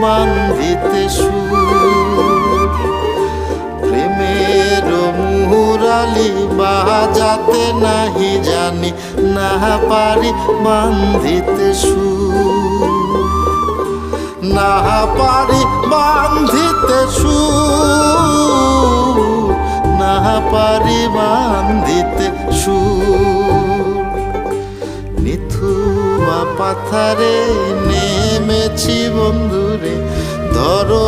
বান্ধিতে সুর। প্রেমের মুরালি বাজাতে নাহি জানি, না পারি বান্ধিতে সুর। না পারি বান্ধিতে সুর, না পারি বান্ধিতে সুর। নিথুয়া পাথারে নেমেছি বন্ধুরে, ধরো